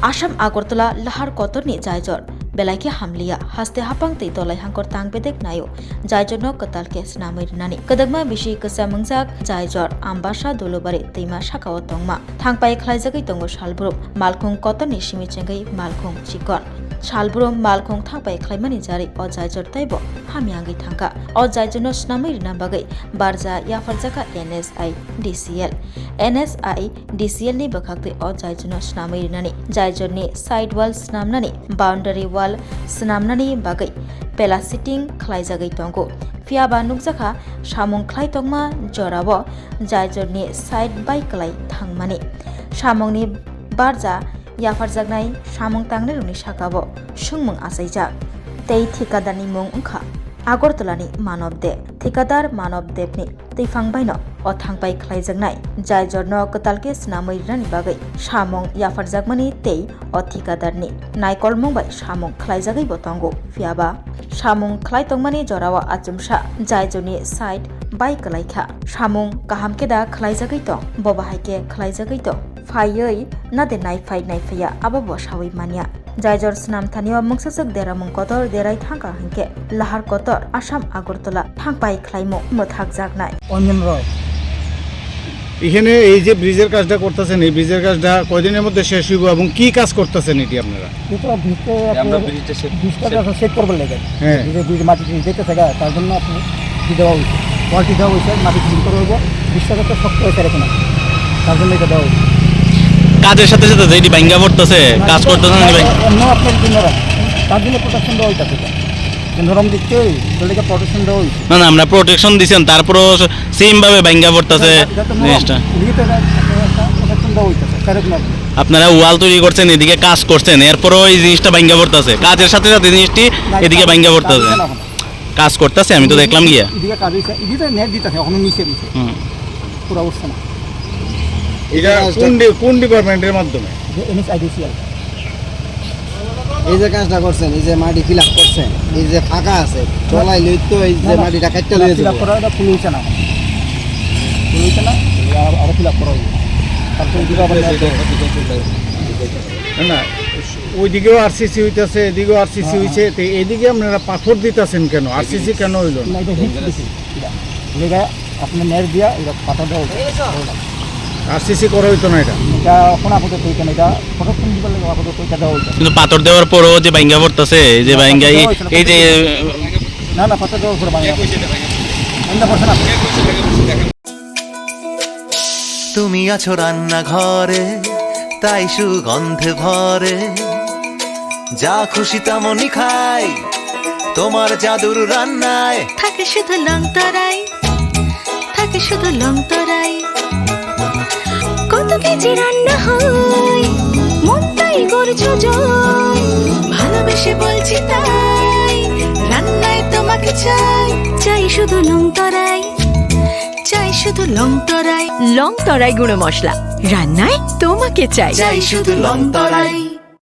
আসাম আগরতলা লাহার কতরনি জায়জর বেলাইকে হামলিয়া হাসতে হাপাং তৈ তলাই হাঙ্কর তাং বেদেক নাयो জায়জর no katalke snamai rinani kadagma bishi kasa mungjak জায়জর ambasa dolobari teima sakao tongma thangpai khlaijagai tongo salbrum malkhung kotoni simi chengai malkhung chikon salbrum malkhung thangpai khlaimani jari o জায়জর taibo hamiangai thangka o জায়জর no snamai rina bagai barja yafarjaka NSI DCL ni bakhakte o জায়জর no snamai rinani জায়জর ni side wall snamnani boundary wall snamnani bagai pela sitting khlaijagai tongo fiaba nukjaka samung khlai tongma jorabo জায়জর ni side by klai thangmani samungni barja yafarjaknai samung tangne runi sakabo sungmung asaijak tei thikadarni mung ungkha আগরতলানি মানবদে ঠিকাদার মানবদেবনি তৈফাংবাইনো ও থাংপাই খ্লাইজাকনাই জায়জরনো কতালকে স্নাमै রানি বাগै সামং ইয়াফারজাকমানি তেই ও ঠিকাদারনি নাইকলমংবাই সামং খ্লাইজাগै বতঙ্গো ফিয়াবা সামং খ্লাইতংমানি জরাওয়া আচুমসা জায়জরনি side by কলাইখা সামং কাহামকেদা খ্লাইজাগै তং ববাহাইকে খ্লাইজাগै তং ফাইयै নাদে নাইফাইয়া আবাবো সাवै মানিয়া জায়জর স্নামথানীয় মংসাসক দেরামং কতর দেরাই থাকা হাঙ্কে লাহার কতর আসাম আগরতলা থাংপাই খ্লাইমো মথাক জাগনাই অঞ্জন রয় এখানে এই যে ব্রিজের কাজটা করতেছেন এই ব্রিজের কাজটা কয়দিনের মধ্যে শেষ হইব এবং কি কাজ করতেছেন এটি আপনারা এটা ব্রিজটা সেট করবার লাগে হ্যাঁ ব্রিজ মাটি যেতে থাকে তার জন্য আপনি দেওয়া হয়েছে কোয়ালিটি দেওয়া হয়েছে মাটি ক্লিন করে হইব ব্রিজটা তো শক্ত হয়েছে এরকম তার জন্য এটা দেওয়া হয়েছে কাজের সাথে সাথে যেটি ভাঙ্গা পড়তেছে কাজ করতেছে অন্য আপনার নরম তার জন্য প্রোটেকশন দেওয়া হইতেছে নরম দিচ্ছে ওইটাকে প্রোটেকশন দেওয়া হয়েছে না আমরা প্রোটেকশন দিছেন তারপরও সেম ভাবে ভাঙ্গা পড়তেছে জিনিসটা প্রোটেকশন দেওয়া হইতেছে সেরকম আপনারা ওয়াল তৈরি করছেন এদিকে কাজ করছেন এরপরও এই জিনিসটা ভাঙ্গা পড়তেছে কাজের সাথে সাথে জিনিসটি এদিকে ভাঙ্গা পড়তেছে কাজ করতেছে আমি তো দেখলাম গিয়া এদিকে কাজ হইছে এদিকে নেট দিতেছে এখনো নিচে দিছে পুরো অবস্থা না এটা কোন ডিপার্টমেন্টের মাধ্যমে NSIDCL এই যে কাজটা করছেন এই যে মাটি ফিল আপ করছেন এই যে ফাঁকা আছে চলাই লই তো এই যে মাটিটা কাটতে লই ফিল আপ করা এটা ফুল হইছে না আরো ফিল আপ করা হইছে তারপর দিকে আবার না ওইদিকেও আরসিসি হইতেছে এদিকেও আরসিসি হইছে তো এইদিকে আপনারা পাথর দিতেছেন কেন আরসিসি কেন হইল না এটা হিট দিছি এটা আপনি নেট দিয়া এটা পাতা দাও আরসিসি করা হইতো না এটা এখন আপাতত হইতো না এটা প্রোটেকশন দিবার লাগে আপাতত এটা দেওয়া হইতো কিন্তু পাথর দেওয়ার পরও যে ভাঙ্গা পড়তেছে এই যে ভাঙ্গা এই যে না পাতা দেওয়ার পর ভাঙ্গা তুমি আছো রান্নাঘরে তাই সুগন্ধে ভরে যা খুশি তেমনই খাই তোমার জাদুর রান্নায় থাকে শুধু লং তরাই কত কেজি রান্না হয় মন তাই করছো জয় ভালোবেসে বলছি তাই রান্নায় তোমাকে চাই শুধু লং তরাই গুঁড়ো মশলা রান্নায় তোমাকে চাই শুধু লং তরাই।